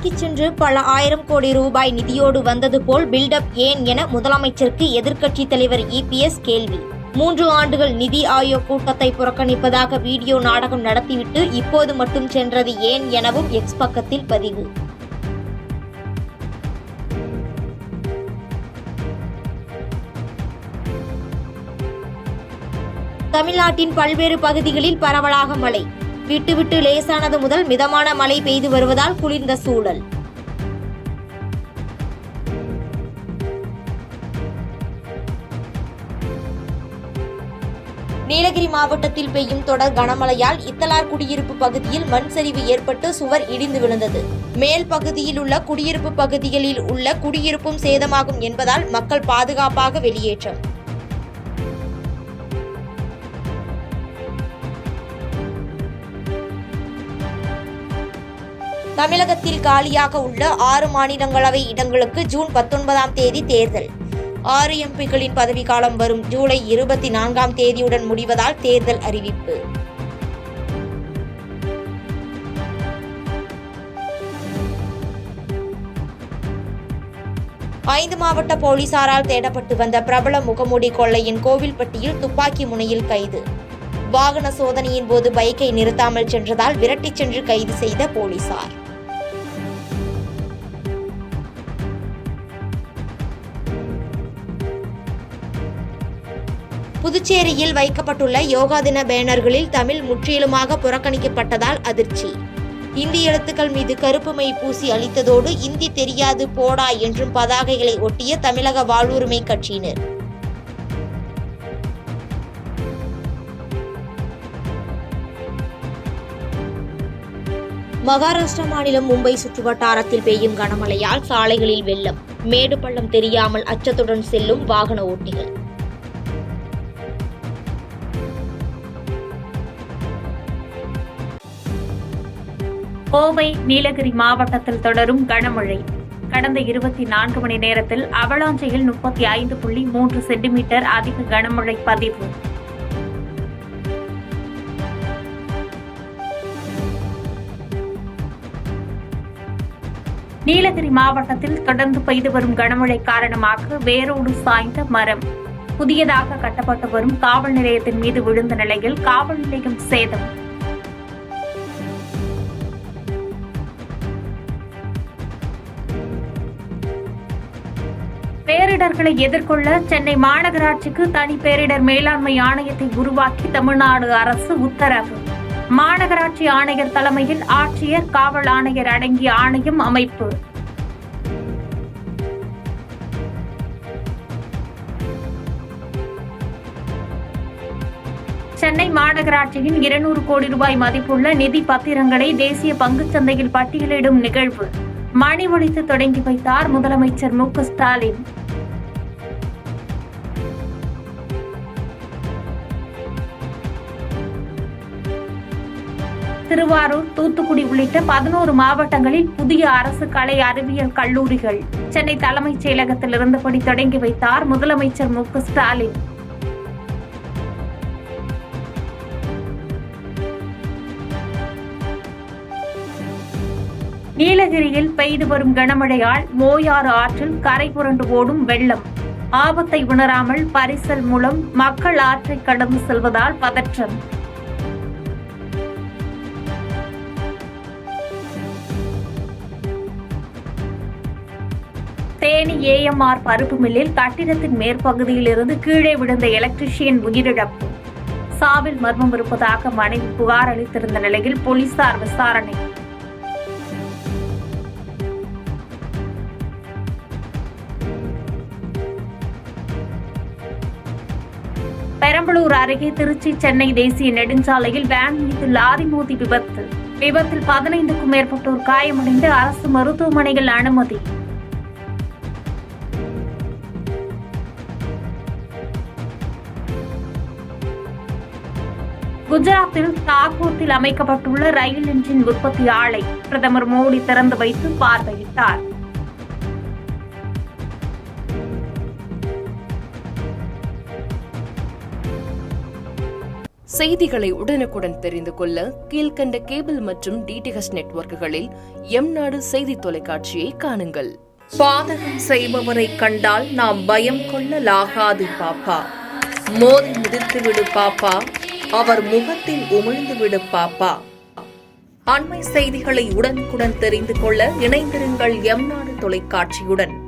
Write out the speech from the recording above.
டெல்லிக்கு சென்று பல ஆயிரம் கோடி ரூபாய் நிதியோடு வந்தது போல் பில்டப் ஏன் என முதலமைச்சருக்கு எதிர்க்கட்சித் தலைவர் EPS கேள்வி. 3 ஆண்டுகள் நிதி ஆயோக் கூட்டத்தை புறக்கணிப்பதாக வீடியோ நாடகம் நடத்திவிட்டு இப்போது மட்டும் சென்றது ஏன் எனவும் எக்ஸ் பக்கத்தில் பதிவு. தமிழ்நாட்டின் பல்வேறு பகுதிகளில் பரவலாக மழை. விட்டு லேசானது முதல் மிதமான மழை பெய்து வருவதால் குளிர்ந்த சூழல். நீலகிரி மாவட்டத்தில் பெய்யும் தொடர் கனமழையால் இத்தலார் குடியிருப்பு பகுதியில் மண் சரிவு ஏற்பட்டு சுவர் இடிந்து விழுந்தது. மேல் பகுதியில் உள்ள குடியிருப்பு பகுதிகளில் உள்ள குடியிருப்பும் சேதமாகும் என்பதால் மக்கள் பாதுகாப்பாக வெளியேற்றம். தமிழகத்தில் காலியாக உள்ள 6 மாநிலங்களவை இடங்களுக்கு ஜூன் 19ஆம் தேதி தேர்தல். 6 MPக்களின் பதவிக்காலம் வரும் ஜூலை 24ஆம் தேதியுடன் முடிவதால் தேர்தல் அறிவிப்பு. ஐந்து மாவட்ட போலீசாரால் தேடப்பட்டு வந்த பிரபல முகமூடி கொள்ளையின் கோவில்பட்டியில் துப்பாக்கி முனையில் கைது. வாகன சோதனையின் போது பைக்கை நிறுத்தாமல் சென்றதால் விரட்டிச் சென்று கைது செய்த போலீசார். புதுச்சேரியில் வைக்கப்பட்டுள்ள யோகா தின பேனர்களில் தமிழ் முற்றிலுமாக புறக்கணிக்கப்பட்டதால் அதிர்ச்சி. இந்தி எழுத்துக்கள் மீது கருப்பு மை பூசி அளித்ததோடு இந்தி தெரியாது போடா என்றும் பதாகைகளை ஒட்டிய தமிழக வாழ்வுரிமை கட்சியினர். மகாராஷ்டிரா மாநிலம் மும்பை சுற்றுவட்டாரத்தில் பெய்யும் கனமழையால் சாலைகளில் வெள்ளம். மேடு பள்ளம் தெரியாமல் அச்சத்துடன் செல்லும் வாகன ஓட்டிகள். கோவை, நீலகிரி மாவட்டத்தில் தொடரும் கனமழை. கடந்த 24 மணி நேரத்தில் அவலாஞ்சியில் 35.3 சென்டிமீட்டர் அதிக கனமழை பதிவு. நீலகிரி மாவட்டத்தில் தொடர்ந்து பெய்து வரும் கனமழை காரணமாக வேரோடு சாய்ந்த மரம். புதியதாக கட்டப்பட்டு வரும் காவல் நிலையத்தின் மீது விழுந்த நிலையில் காவல் நிலையம் சேதம். பேரிடர்களை எதிர்கொள்ள சென்னை மாநகராட்சிக்கு தனி பேரிடர் மேலாண்மை ஆணையத்தை உருவாக்கி தமிழ்நாடு அரசு உத்தரவு. மாநகராட்சி ஆணையர் தலைமையில் ஆட்சியர், காவல் ஆணையர் அடங்கிய ஆணையம் அமைப்பு. சென்னை மாநகராட்சியின் 200 கோடி ரூபாய் மதிப்புள்ள நிதி பத்திரங்களை தேசிய பங்குச்சந்தையில் பட்டியலிடும் நிகழ்வு மணி ஒலித்து தொடங்கி வைத்தார் முதலமைச்சர் மு.க. ஸ்டாலின். திருவாரூர், தூத்துக்குடி உள்ளிட்ட 11 மாவட்டங்களில் புதிய அரசு கலை அறிவியல் கல்லூரிகள் சென்னை தலைமைச் செயலகத்தில் இருந்தபடி தொடங்கி வைத்தார் முதலமைச்சர் மு.க. ஸ்டாலின். நீலகிரியில் பெய்து வரும் கனமழையால் மோயாறு ஆற்றில் கரை புரண்டு ஓடும் வெள்ளம். ஆபத்தை உணராமல் பரிசல் மூலம் மக்கள் ஆற்றை கடந்து செல்வதால் பதற்றம். தேனி AMR பருப்பு மில்லில் கட்டிடத்தின் மேற்பகுதியில் இருந்து கீழே விழுந்த எலக்ட்ரீஷியன் உயிரிழப்பு. சாவில் மர்மம் இருப்பதாக மனைவி புகார் அளித்திருந்த நிலையில் போலீசார் விசாரணை. பெரம்பலூர் அருகே திருச்சி சென்னை தேசிய நெடுஞ்சாலையில் வேன் மீது லாரி மோதி விபத்து. விபத்தில் 15க்கும் மேற்பட்டோர் காயமடைந்து அரசு மருத்துவமனையில் அனுமதி. குஜராத்தில் தாக்கூரில் அமைக்கப்பட்டுள்ள ரயில் என்ஜின் உற்பத்தி ஆலை பிரதமர் மோடி திறந்து வைத்து பார்வையிட்டார். செய்திகளை உடனுக்குடன் தெரிந்து கொள்ள கீழ்க்கண்ட கேபிள் மற்றும் டிடிஎச் நெட்வொர்க்குகளில் எம்நாடு செய்தி தொலைக்காட்சியை காணுங்கள். பாதகம் செய்பவரை கண்டால் நாம் பயம் கொள்ளலாகாது பாப்பா. மோதி மிதித்து விடு பாப்பா, அவர் முகத்தில் உமிழ்ந்து விடு பாப்பா. அண்மை செய்திகளை உடனுக்குடன் தெரிந்து கொள்ள இணைந்திருங்கள் எம்நாடு தொலைக்காட்சியுடன்.